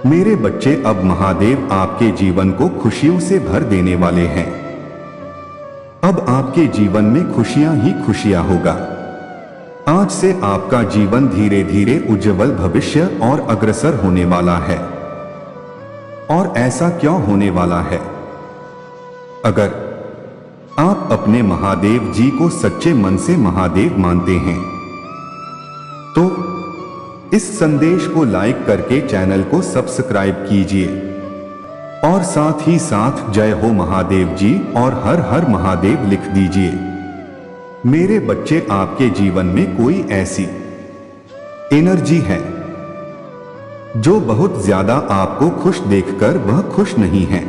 मेरे बच्चे, अब महादेव आपके जीवन को खुशियों से भर देने वाले हैं। अब आपके जीवन में खुशियां ही खुशियां होगा। आज से आपका जीवन धीरे धीरे उज्जवल भविष्य और अग्रसर होने वाला है। और ऐसा क्यों होने वाला है? अगर आप अपने महादेव जी को सच्चे मन से महादेव मानते हैं तो इस संदेश को लाइक करके चैनल को सब्सक्राइब कीजिए और साथ ही साथ जय हो महादेव जी और हर हर महादेव लिख दीजिए। मेरे बच्चे, आपके जीवन में कोई ऐसी एनर्जी है जो बहुत ज्यादा आपको खुश देखकर वह खुश नहीं है,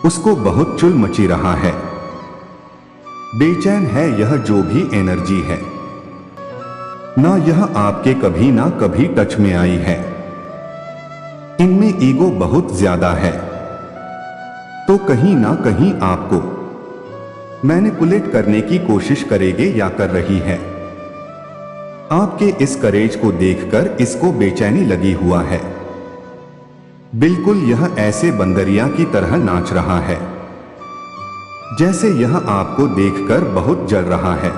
उसको बहुत चुल मची रहा है, बेचैन है। यह जो भी एनर्जी है ना, यह आपके कभी ना कभी टच में आई है। इनमें ईगो बहुत ज्यादा है, तो कहीं ना कहीं आपको मैनिपुलेट करने की कोशिश करेगी या कर रही है। आपके इस करेज को देखकर इसको बेचैनी लगी हुआ है। बिल्कुल यह ऐसे बंदरिया की तरह नाच रहा है जैसे यह आपको देखकर बहुत जल रहा है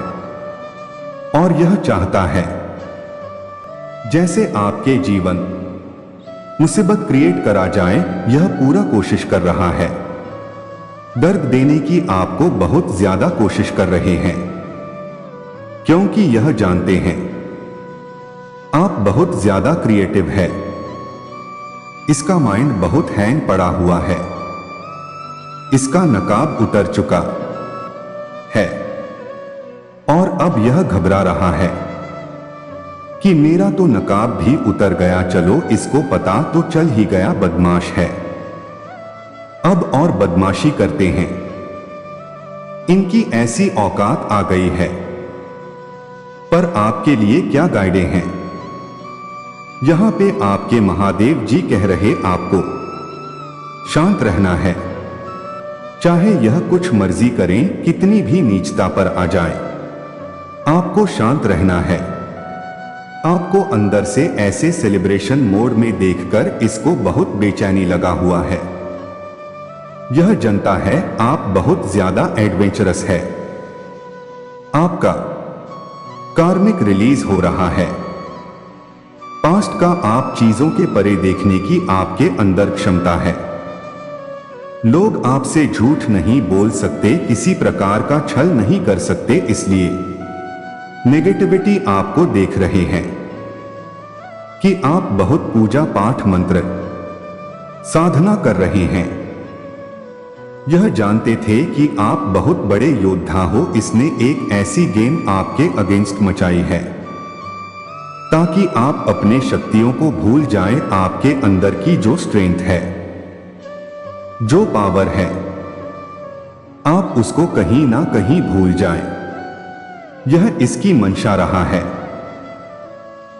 और यह चाहता है जैसे आपके जीवन मुसीबत क्रिएट करा जाए। यह पूरा कोशिश कर रहा है, दर्द देने की आपको बहुत ज्यादा कोशिश कर रहे हैं, क्योंकि यह जानते हैं आप बहुत ज्यादा क्रिएटिव है। इसका माइंड बहुत हैंग पड़ा हुआ है, इसका नकाब उतर चुका है और अब यह घबरा रहा है कि मेरा तो नकाब भी उतर गया। चलो, इसको पता तो चल ही गया बदमाश है, अब और बदमाशी करते हैं। इनकी ऐसी औकात आ गई है। पर आपके लिए क्या गाइडें हैं? यहां पे आपके महादेव जी कह रहे आपको शांत रहना है, चाहे यह कुछ मर्जी करें, कितनी भी नीचता पर आ जाए, आपको शांत रहना है। आपको अंदर से ऐसे सेलिब्रेशन मोड में देखकर इसको बहुत बेचैनी लगा हुआ है। यह जनता है आप बहुत ज्यादा एडवेंचरस है। आपका कार्मिक रिलीज हो रहा है। पास्ट का आप चीजों के परे देखने की आपके अंदर क्षमता है। लोग आपसे झूठ नहीं बोल सकते, किसी प्रकार का छल नहीं कर सकते, इसलिए नेगेटिविटी आपको देख रहे हैं कि आप बहुत पूजा पाठ मंत्र साधना कर रहे हैं। यह जानते थे कि आप बहुत बड़े योद्धा हो, इसने एक ऐसी गेम आपके अगेंस्ट मचाई है ताकि आप अपने शक्तियों को भूल जाएं। आपके अंदर की जो स्ट्रेंथ है, जो पावर है, आप उसको कहीं ना कहीं भूल जाएं। यह इसकी मंशा रहा है।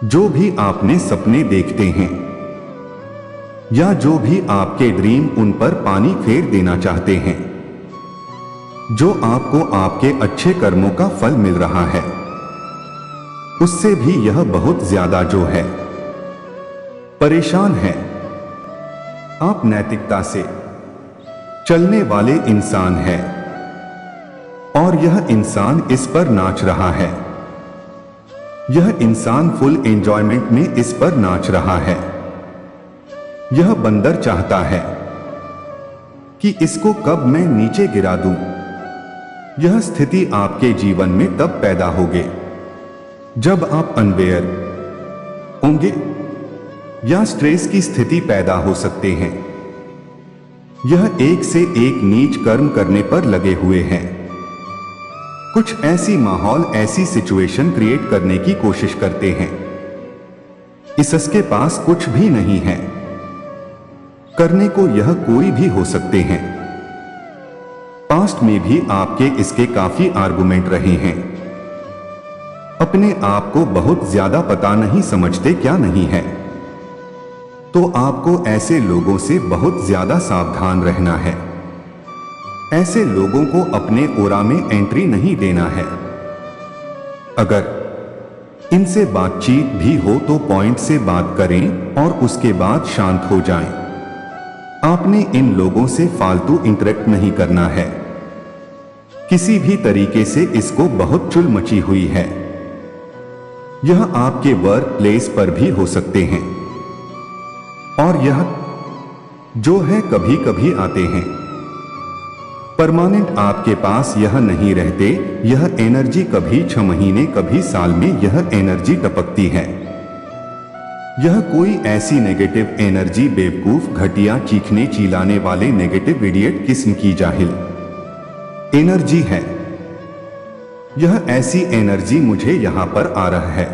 जो भी आपने सपने देखते हैं या जो भी आपके ड्रीम, उन पर पानी फेर देना चाहते हैं। जो आपको आपके अच्छे कर्मों का फल मिल रहा है, उससे भी यह बहुत ज्यादा जो है परेशान है। आप नैतिकता से चलने वाले इंसान हैं और यह इंसान इस पर नाच रहा है। यह इंसान फुल एंजॉयमेंट में इस पर नाच रहा है। यह बंदर चाहता है कि इसको कब मैं नीचे गिरा दूं। यह स्थिति आपके जीवन में तब पैदा होगी जब आप अनवेयर होंगे या स्ट्रेस की स्थिति पैदा हो सकते हैं। यह एक से एक नीच कर्म करने पर लगे हुए हैं। कुछ ऐसी माहौल, ऐसी सिचुएशन क्रिएट करने की कोशिश करते हैं। इसके पास कुछ भी नहीं है करने को, यह कोई भी हो सकते हैं। पास्ट में भी आपके इसके काफी आर्गुमेंट रहे हैं। अपने आप को बहुत ज्यादा पता नहीं समझते क्या नहीं है, तो आपको ऐसे लोगों से बहुत ज्यादा सावधान रहना है। ऐसे लोगों को अपने ओरा में एंट्री नहीं देना है। अगर इनसे बातचीत भी हो तो पॉइंट से बात करें और उसके बाद शांत हो जाएं। आपने इन लोगों से फालतू इंटरेक्ट नहीं करना है। किसी भी तरीके से इसको बहुत चुल मची हुई है। यह आपके वर्क प्लेस पर भी हो सकते हैं और यह जो है कभी कभी आते हैं। परमानेंट आपके पास यह नहीं रहते। यह एनर्जी कभी 6 महीने कभी साल में यह एनर्जी टपकती है। यह कोई ऐसी नेगेटिव एनर्जी बेवकूफ घटिया चीखने चिल्लाने वाले नेगेटिव इडियट किस्म की जाहिल एनर्जी है। यह ऐसी एनर्जी मुझे यहां पर आ रहा है।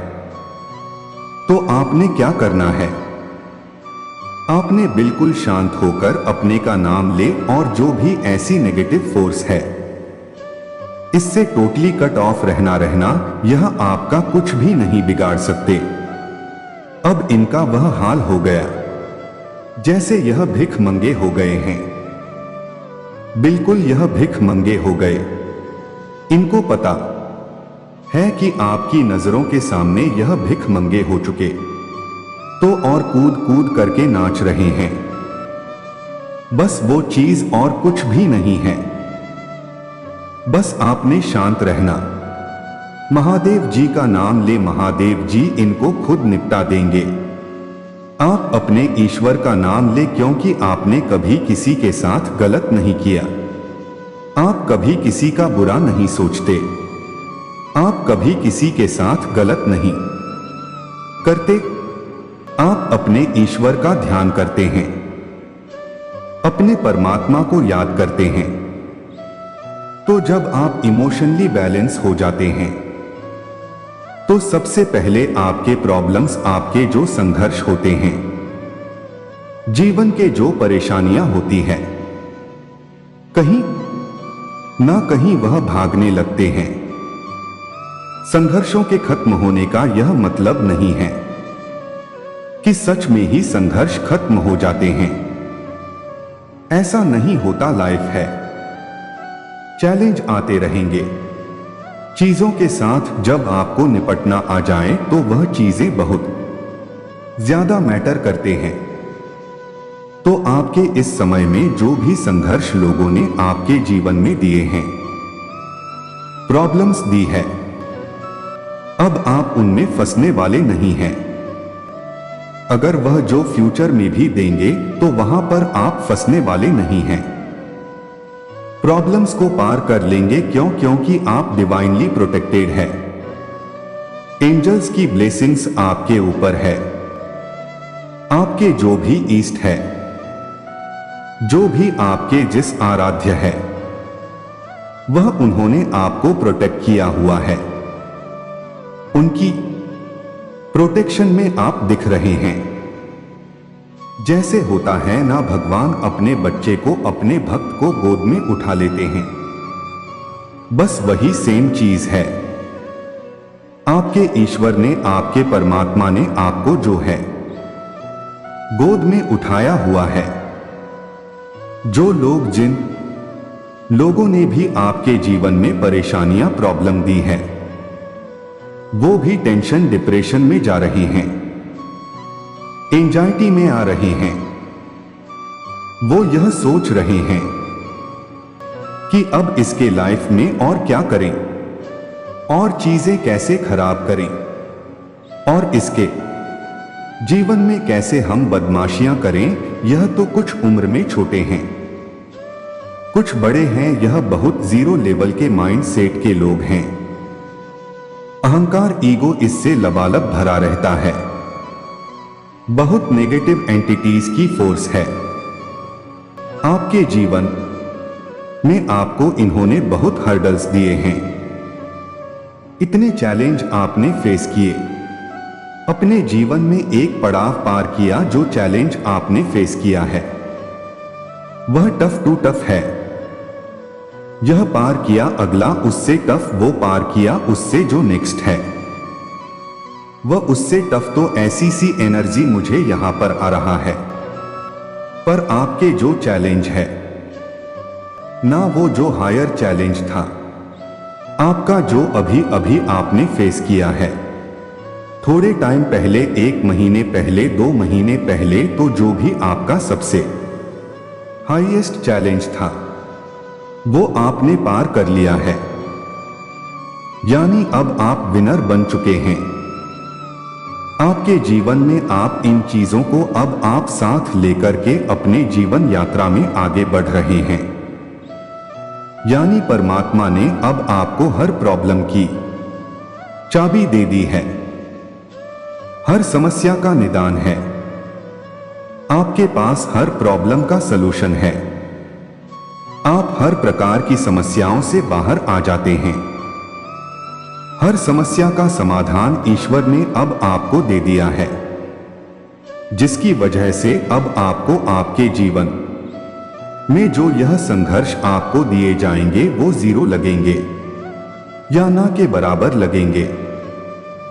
तो आपने क्या करना है? आपने बिल्कुल शांत होकर अपने का नाम ले और जो भी ऐसी नेगेटिव फोर्स है इससे टोटली कट ऑफ रहना। यह आपका कुछ भी नहीं बिगाड़ सकते। अब इनका वह हाल हो गया जैसे यह भिख मंगे हो गए हैं। बिल्कुल यह भिख मंगे हो गए। इनको पता है कि आपकी नजरों के सामने यह भिख मंगे हो चुके तो और कूद कूद करके नाच रहे हैं। बस वो चीज और कुछ भी नहीं है। बस आपने शांत रहना। महादेव जी का नाम ले। महादेव जी इनको खुद निपटा देंगे। आप अपने ईश्वर का नाम ले क्योंकि आपने कभी किसी के साथ गलत नहीं किया। आप कभी किसी का बुरा नहीं सोचते। आप कभी किसी के साथ गलत नहीं करते। आप अपने ईश्वर का ध्यान करते हैं, अपने परमात्मा को याद करते हैं। तो जब आप इमोशनली बैलेंस हो जाते हैं तो सबसे पहले आपके प्रॉब्लम्स, आपके जो संघर्ष होते हैं, जीवन के जो परेशानियां होती है, कहीं ना कहीं वह भागने लगते हैं। संघर्षों के खत्म होने का यह मतलब नहीं है कि सच में ही संघर्ष खत्म हो जाते हैं। ऐसा नहीं होता। लाइफ है, चैलेंज आते रहेंगे। चीजों के साथ जब आपको निपटना आ जाए तो वह चीजें बहुत ज्यादा मैटर करते हैं। तो आपके इस समय में जो भी संघर्ष लोगों ने आपके जीवन में दिए हैं, प्रॉब्लम्स दी है, अब आप उनमें फंसने वाले नहीं हैं। अगर वह जो फ्यूचर में भी देंगे तो वहां पर आप फंसने वाले नहीं हैं। प्रॉब्लम्स को पार कर लेंगे। क्योंकि आप डिवाइनली प्रोटेक्टेड है। एंजल्स की ब्लेसिंग्स आपके ऊपर है। आपके जो भी ईस्ट है, जो भी आपके जिस आराध्य है, वह उन्होंने आपको प्रोटेक्ट किया हुआ है। उनकी प्रोटेक्शन में आप दिख रहे हैं। जैसे होता है ना, भगवान अपने बच्चे को, अपने भक्त को गोद में उठा लेते हैं, बस वही सेम चीज है। आपके ईश्वर ने, आपके परमात्मा ने आपको जो है गोद में उठाया हुआ है। जो लोग, जिन लोगों ने भी आपके जीवन में परेशानियां, प्रॉब्लम दी है, वो भी टेंशन, डिप्रेशन में जा रहे हैं, एंजाइटी में आ रहे हैं। वो यह सोच रहे हैं कि अब इसके लाइफ में और क्या करें और चीजें कैसे खराब करें और इसके जीवन में कैसे हम बदमाशियां करें। यह तो कुछ उम्र में छोटे हैं, कुछ बड़े हैं। यह बहुत जीरो लेवल के माइंड सेट के लोग हैं। अहंकार, ईगो इससे लबालब भरा रहता है। बहुत नेगेटिव एंटिटीज की फोर्स है आपके जीवन में। आपको इन्होंने बहुत हर्डल्स दिए हैं। इतने चैलेंज आपने फेस किए। अपने जीवन में एक पड़ाव पार किया। जो चैलेंज आपने फेस किया है वह टफ टू टफ है। यह पार किया, अगला उससे टफ, वो पार किया, उससे जो नेक्स्ट है वह उससे टफ। तो ऐसी सी एनर्जी मुझे यहां पर आ रहा है। पर आपके जो चैलेंज है ना, वो जो हायर चैलेंज था आपका, जो अभी अभी आपने फेस किया है, थोड़े टाइम पहले, 1 महीने पहले, 2 महीने पहले, तो जो भी आपका सबसे हाईएस्ट चैलेंज था वो आपने पार कर लिया है। यानी अब आप विनर बन चुके हैं। आपके जीवन में आप इन चीजों को अब आप साथ लेकर के अपने जीवन यात्रा में आगे बढ़ रहे हैं। यानी परमात्मा ने अब आपको हर प्रॉब्लम की चाबी दे दी है, हर समस्या का निदान है, आपके पास हर प्रॉब्लम का सलूशन है। आप हर प्रकार की समस्याओं से बाहर आ जाते हैं। हर समस्या का समाधान ईश्वर ने अब आपको दे दिया है, जिसकी वजह से अब आपको आपके जीवन में जो यह संघर्ष आपको दिए जाएंगे वो 0 लगेंगे या ना के बराबर लगेंगे,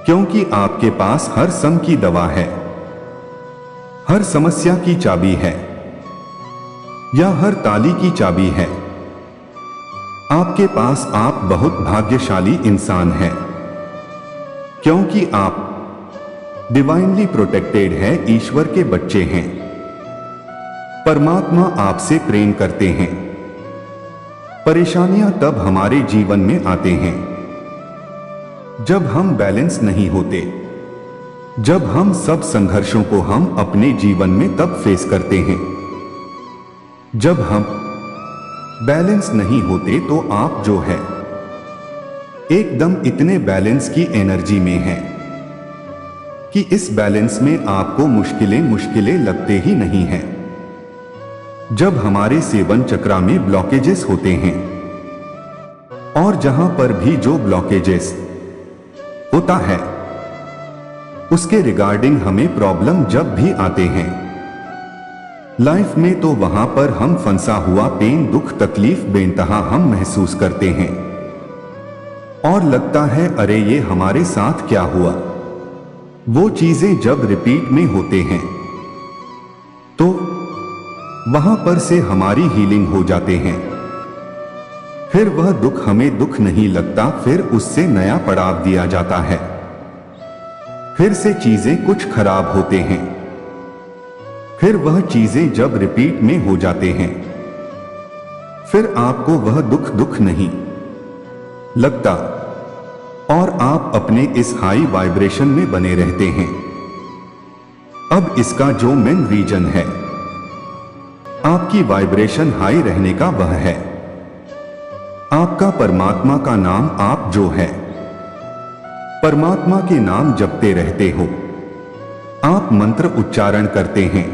क्योंकि आपके पास हर सम की दवा है, हर समस्या की चाबी है या हर ताली की चाबी है। आपके पास आप बहुत भाग्यशाली इंसान हैं, क्योंकि आप डिवाइनली प्रोटेक्टेड है, ईश्वर के बच्चे हैं। परमात्मा आपसे प्रेम करते हैं। परेशानियां तब हमारे जीवन में आते हैं जब हम बैलेंस नहीं होते, जब हम सब संघर्षों को हम अपने जीवन में तब फेस करते हैं। जब हम बैलेंस नहीं होते तो आप जो है एकदम इतने बैलेंस की एनर्जी में हैं कि इस बैलेंस में आपको मुश्किलें लगते ही नहीं हैं। जब हमारे सेवन चक्रा में ब्लॉकेजेस होते हैं और जहां पर भी जो ब्लॉकेजेस होता है उसके रिगार्डिंग हमें प्रॉब्लम जब भी आते हैं लाइफ में, तो वहां पर हम फंसा हुआ पेन, दुख, तकलीफ बेइंतहा हम महसूस करते हैं और लगता है अरे ये हमारे साथ क्या हुआ। वो चीजें जब रिपीट में होते हैं तो वहां पर से हमारी हीलिंग हो जाते हैं। फिर वह दुख हमें दुख नहीं लगता, फिर उससे नया पड़ाव दिया जाता है। फिर से चीजें कुछ खराब होते हैं, फिर वह चीजें जब रिपीट में हो जाते हैं फिर आपको वह दुख नहीं लगता और आप अपने इस हाई वाइब्रेशन में बने रहते हैं। अब इसका जो मेन रीजन है आपकी वाइब्रेशन हाई रहने का वह है आपका परमात्मा का नाम। आप जो है परमात्मा के नाम जपते रहते हो, आप मंत्र उच्चारण करते हैं,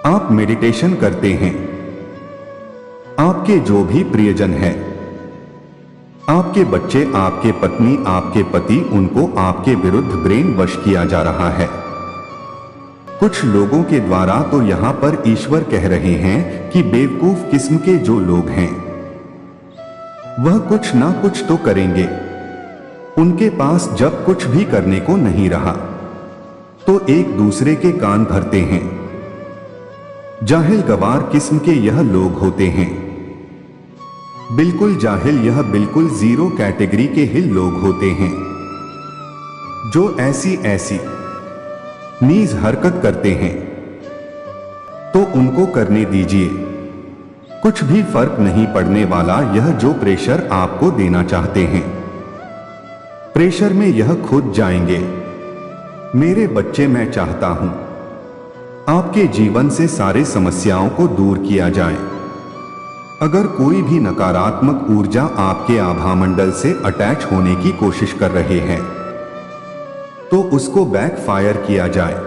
आप मेडिटेशन करते हैं। आपके जो भी प्रियजन है, आपके बच्चे, आपके पत्नी, आपके पति, उनको आपके विरुद्ध ब्रेन वश किया जा रहा है। कुछ लोगों के द्वारा तो यहां पर ईश्वर कह रहे हैं कि बेवकूफ किस्म के जो लोग हैं वह कुछ ना कुछ तो करेंगे। उनके पास जब कुछ भी करने को नहीं रहा तो एक दूसरे के कान भरते हैं। जाहिल गवार किस्म के यह लोग होते हैं, बिल्कुल जाहिल, यह बिल्कुल 0 कैटेगरी के ही लोग होते हैं जो ऐसी नीज हरकत करते हैं। तो उनको करने दीजिए, कुछ भी फर्क नहीं पड़ने वाला। यह जो प्रेशर आपको देना चाहते हैं, प्रेशर में यह खुद जाएंगे। मेरे बच्चे, मैं चाहता हूं आपके जीवन से सारे समस्याओं को दूर किया जाए। अगर कोई भी नकारात्मक ऊर्जा आपके आभामंडल से अटैच होने की कोशिश कर रहे हैं तो उसको बैकफायर किया जाए।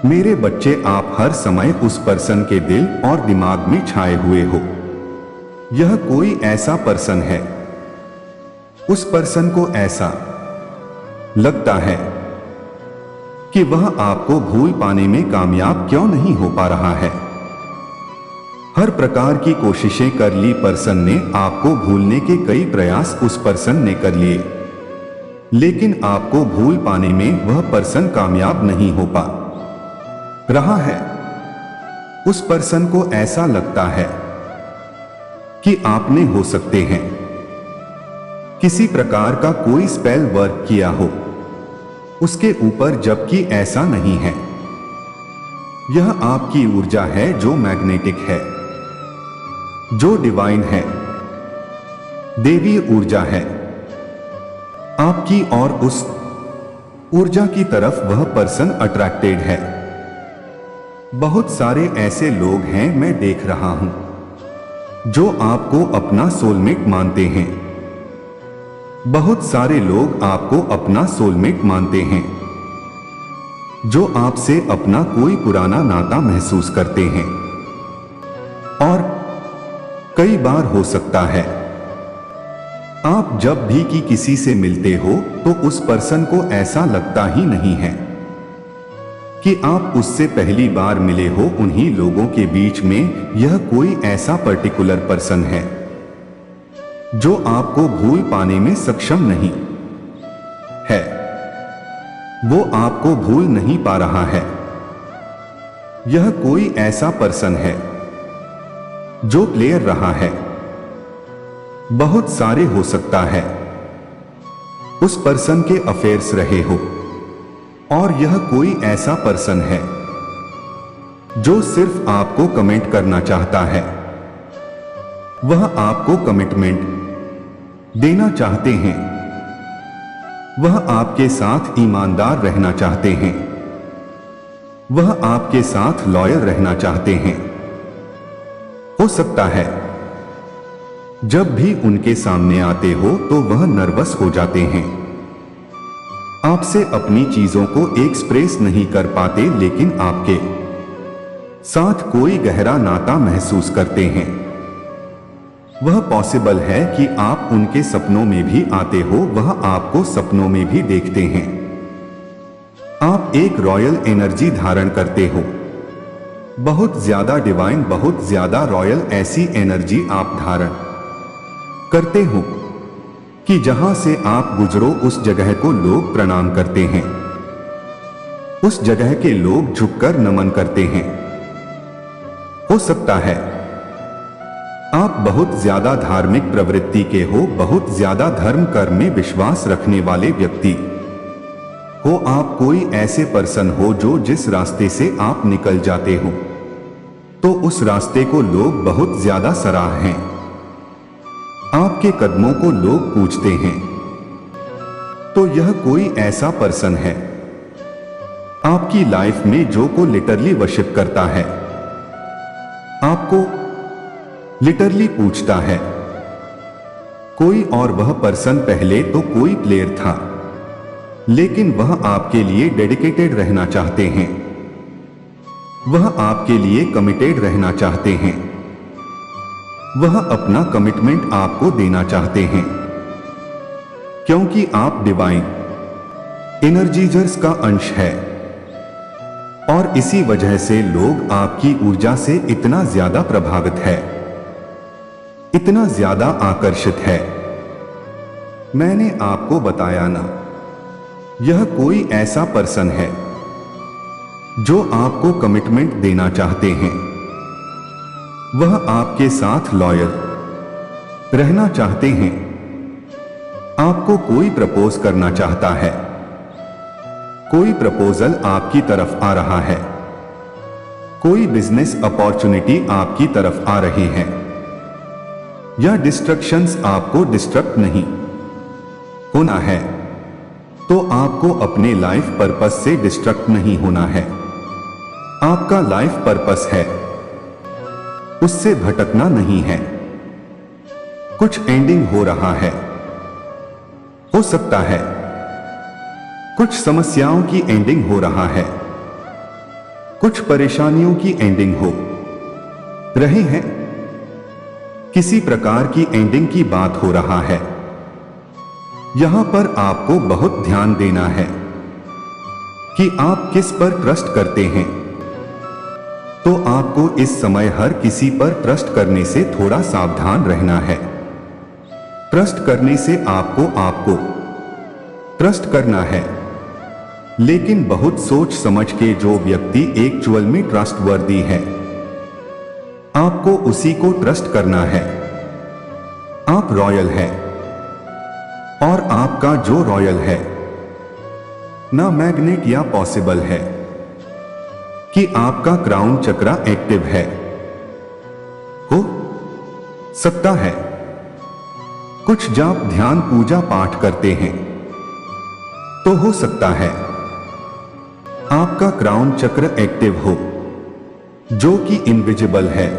मेरे बच्चे, आप हर समय उस पर्सन के दिल और दिमाग में छाए हुए हो। यह कोई ऐसा पर्सन है, उस पर्सन को ऐसा लगता है कि वह आपको भूल पाने में कामयाब क्यों नहीं हो पा रहा है। हर प्रकार की कोशिशें कर ली पर्सन ने, आपको भूलने के कई प्रयास उस पर्सन ने कर लिए, लेकिन आपको भूल पाने में वह पर्सन कामयाब नहीं हो पा रहा है। उस पर्सन को ऐसा लगता है कि आपने हो सकते हैं किसी प्रकार का कोई स्पेल वर्क किया हो उसके ऊपर, जबकि ऐसा नहीं है। यह आपकी ऊर्जा है जो मैग्नेटिक है, जो डिवाइन है, देवी ऊर्जा है आपकी, और उस ऊर्जा की तरफ वह पर्सन अट्रैक्टेड है। बहुत सारे ऐसे लोग हैं, मैं देख रहा हूं, जो आपको अपना सोलमेट मानते हैं। बहुत सारे लोग आपको अपना सोलमेट मानते हैं, जो आपसे अपना कोई पुराना नाता महसूस करते हैं। और कई बार हो सकता है आप जब भी किसी से मिलते हो तो उस पर्सन को ऐसा लगता ही नहीं है कि आप उससे पहली बार मिले हो। उन्हीं लोगों के बीच में यह कोई ऐसा पर्टिकुलर पर्सन है जो आपको भूल पाने में सक्षम नहीं है। वो आपको भूल नहीं पा रहा है। यह कोई ऐसा पर्सन है जो प्लेयर रहा है। बहुत सारे हो सकता है उस पर्सन के अफेयर्स रहे हो, और यह कोई ऐसा पर्सन है जो सिर्फ आपको कमेंट करना चाहता है। वह आपको कमिटमेंट देना चाहते हैं। वह आपके साथ ईमानदार रहना चाहते हैं। वह आपके साथ लॉयल रहना चाहते हैं। हो सकता है जब भी उनके सामने आते हो तो वह नर्वस हो जाते हैं। आपसे अपनी चीजों को एक्सप्रेस नहीं कर पाते, लेकिन आपके साथ कोई गहरा नाता महसूस करते हैं। वह पॉसिबल है कि आप उनके सपनों में भी आते हो, वह आपको सपनों में भी देखते हैं। आप एक रॉयल एनर्जी धारण करते हो, बहुत ज्यादा डिवाइन, बहुत ज्यादा रॉयल। ऐसी एनर्जी आप धारण करते हो कि जहां से आप गुजरो उस जगह को लोग प्रणाम करते हैं, उस जगह के लोग झुककर नमन करते हैं। हो सकता है आप बहुत ज्यादा धार्मिक प्रवृत्ति के हो, बहुत ज्यादा धर्म कर्म में विश्वास रखने वाले व्यक्ति हो। आप कोई ऐसे पर्सन हो जो जिस रास्ते से आप निकल जाते हो तो उस रास्ते को लोग बहुत ज्यादा सराहते हैं। आपके कदमों को लोग पूछते हैं। तो यह कोई ऐसा पर्सन है आपकी लाइफ में जो को लिटरली वर्शिप करता है, आपको लिटरली पूछता है। कोई और वह पर्सन पहले तो कोई प्लेयर था, लेकिन वह आपके लिए डेडिकेटेड रहना चाहते हैं। वह आपके लिए कमिटेड रहना चाहते हैं। वह अपना कमिटमेंट आपको देना चाहते हैं, क्योंकि आप डिवाइन एनर्जीजर्स का अंश है। और इसी वजह से लोग आपकी ऊर्जा से इतना ज्यादा प्रभावित है, इतना ज्यादा आकर्षित है। मैंने आपको बताया ना, यह कोई ऐसा पर्सन है जो आपको कमिटमेंट देना चाहते हैं। वह आपके साथ लॉयल रहना चाहते हैं। आपको कोई प्रपोज करना चाहता है। कोई प्रपोजल आपकी तरफ आ रहा है। कोई बिजनेस अपॉर्चुनिटी आपकी तरफ आ रही है। या डिस्ट्रक्शंस आपको डिस्ट्रक्ट नहीं होना है, तो आपको अपने लाइफ पर्पस से डिस्ट्रक्ट नहीं होना है। आपका लाइफ पर्पस है, उससे भटकना नहीं है। कुछ एंडिंग हो रहा है, हो सकता है कुछ समस्याओं की एंडिंग हो रहा है, कुछ परेशानियों की एंडिंग हो रहे हैं, किसी प्रकार की एंडिंग की बात हो रहा है। यहां पर आपको बहुत ध्यान देना है कि आप किस पर ट्रस्ट करते हैं। तो आपको इस समय हर किसी पर ट्रस्ट करने से थोड़ा सावधान रहना है। ट्रस्ट करने से आपको ट्रस्ट करना है, लेकिन बहुत सोच समझ के। जो व्यक्ति एक्चुअल में ट्रस्टवर्दी है, आपको उसी को ट्रस्ट करना है। आप रॉयल है, और आपका जो रॉयल है ना मैग्नेट या पॉसिबल है कि आपका क्राउन चक्र एक्टिव है। हो सकता है कुछ जाप ध्यान पूजा पाठ करते हैं तो हो सकता है आपका क्राउन चक्र एक्टिव हो, जो कि इनविजिबल है।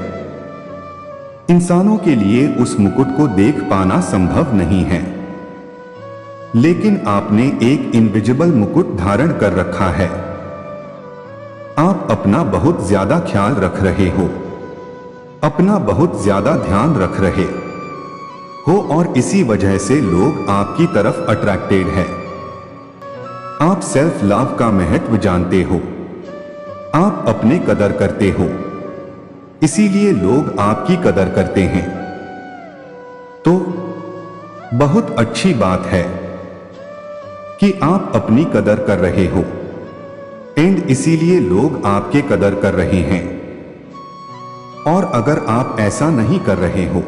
इंसानों के लिए उस मुकुट को देख पाना संभव नहीं है, लेकिन आपने एक इनविजिबल मुकुट धारण कर रखा है। आप अपना बहुत ज्यादा ख्याल रख रहे हो, अपना बहुत ज्यादा ध्यान रख रहे हो और इसी वजह से लोग आपकी तरफ अट्रैक्टेड है। आप सेल्फ लव का महत्व जानते हो, आप अपने कदर करते हो, इसीलिए लोग आपकी कदर करते हैं। तो बहुत अच्छी बात है कि आप अपनी कदर कर रहे हो एंड इसीलिए लोग आपके कदर कर रहे हैं। और अगर आप ऐसा नहीं कर रहे हो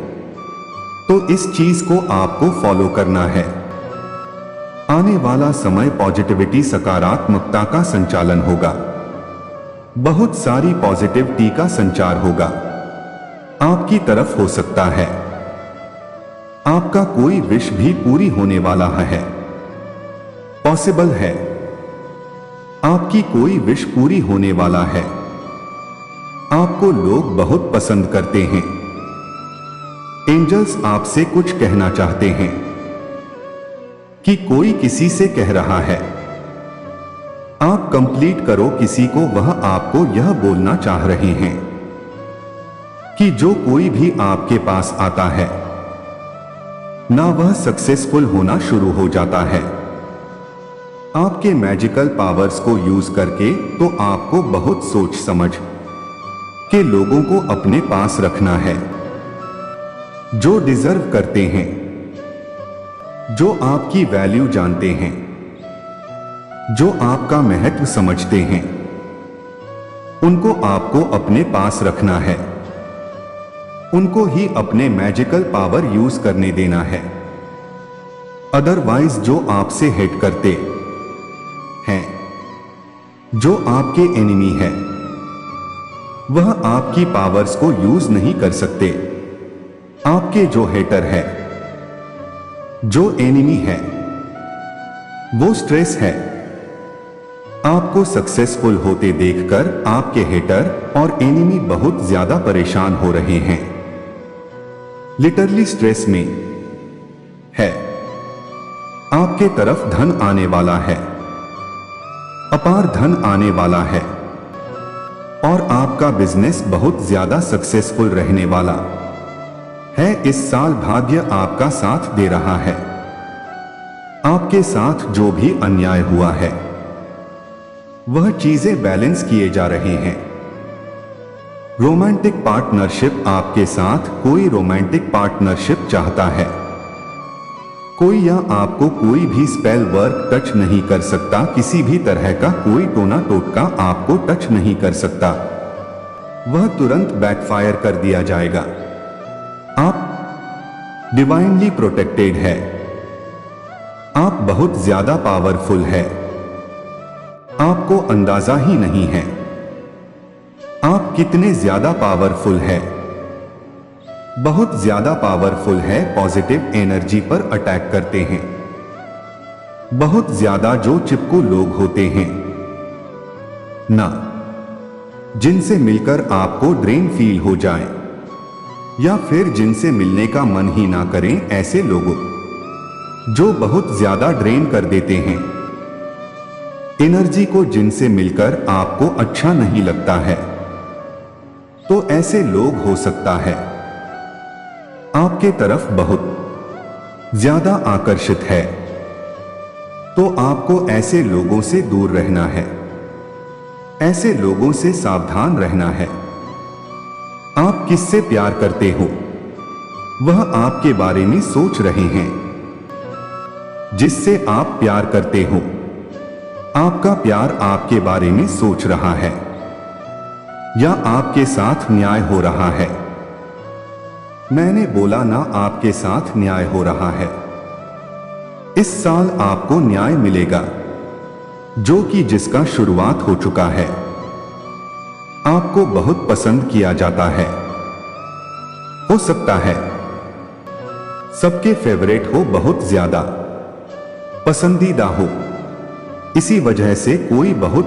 तो इस चीज को आपको फॉलो करना है। आने वाला समय पॉजिटिविटी सकारात्मकता का संचालन होगा, बहुत सारी पॉजिटिविटी का संचार होगा आपकी तरफ हो सकता है। आपका कोई विश भी पूरी होने वाला है, पॉसिबल है आपकी कोई विश पूरी होने वाला है। आपको लोग बहुत पसंद करते हैं। एंजल्स आपसे कुछ कहना चाहते हैं कि कोई किसी से कह रहा है। आप कंप्लीट करो किसी को, वह आपको यह बोलना चाह रहे हैं कि जो कोई भी आपके पास आता है ना वह सक्सेसफुल होना शुरू हो जाता है। आपके मैजिकल पावर्स को यूज करके तो आपको बहुत सोच समझ के लोगों को अपने पास रखना है, जो डिजर्व करते हैं, जो आपकी वैल्यू जानते हैं, जो आपका महत्व समझते हैं, उनको आपको अपने पास रखना है। उनको ही अपने मैजिकल पावर यूज करने देना है। अदरवाइज जो आपसे हेट करते हैं, जो आपके एनिमी है, वह आपकी पावर्स को यूज नहीं कर सकते। आपके जो हेटर है, जो एनिमी है, वो स्ट्रेस है। आपको सक्सेसफुल होते देखकर आपके हेटर और एनिमी बहुत ज्यादा परेशान हो रहे हैं, लिटरली स्ट्रेस में है। आपके तरफ धन आने वाला है, अपार धन आने वाला है और आपका बिजनेस बहुत ज्यादा सक्सेसफुल रहने वाला है। इस साल भाग्य आपका साथ दे रहा है। आपके साथ जो भी अन्याय हुआ है वह चीजें बैलेंस किए जा रहे हैं। रोमांटिक पार्टनरशिप, आपके साथ कोई रोमांटिक पार्टनरशिप चाहता है कोई, या आपको कोई भी स्पेल वर्क टच नहीं कर सकता। किसी भी तरह का कोई टोना टोटका आपको टच नहीं कर सकता, वह तुरंत बैकफायर कर दिया जाएगा। आप डिवाइनली प्रोटेक्टेड है। आप बहुत ज्यादा पावरफुल है, आपको अंदाजा ही नहीं है आप कितने ज्यादा पावरफुल है। बहुत ज्यादा पावरफुल है। पॉजिटिव एनर्जी पर अटैक करते हैं। बहुत ज्यादा जो चिपकू लोग होते हैं ना, जिनसे मिलकर आपको ड्रेन फील हो जाए या फिर जिनसे मिलने का मन ही ना करें, ऐसे लोगों जो बहुत ज्यादा ड्रेन कर देते हैं एनर्जी को, जिनसे मिलकर आपको अच्छा नहीं लगता है, तो ऐसे लोग हो सकता है आपके तरफ बहुत ज्यादा आकर्षित है। तो आपको ऐसे लोगों से दूर रहना है, ऐसे लोगों से सावधान रहना है। आप किससे प्यार करते हो वह आपके बारे में सोच रहे हैं। जिससे आप प्यार करते हो, आपका प्यार आपके बारे में सोच रहा है या आपके साथ न्याय हो रहा है। मैंने बोला ना, आपके साथ न्याय हो रहा है। इस साल आपको न्याय मिलेगा। जो कि जिसका शुरुआत हो चुका है। आपको बहुत पसंद किया जाता है। हो सकता है सबके फेवरेट हो, बहुत ज्यादा पसंदीदा हो। इसी वजह से कोई बहुत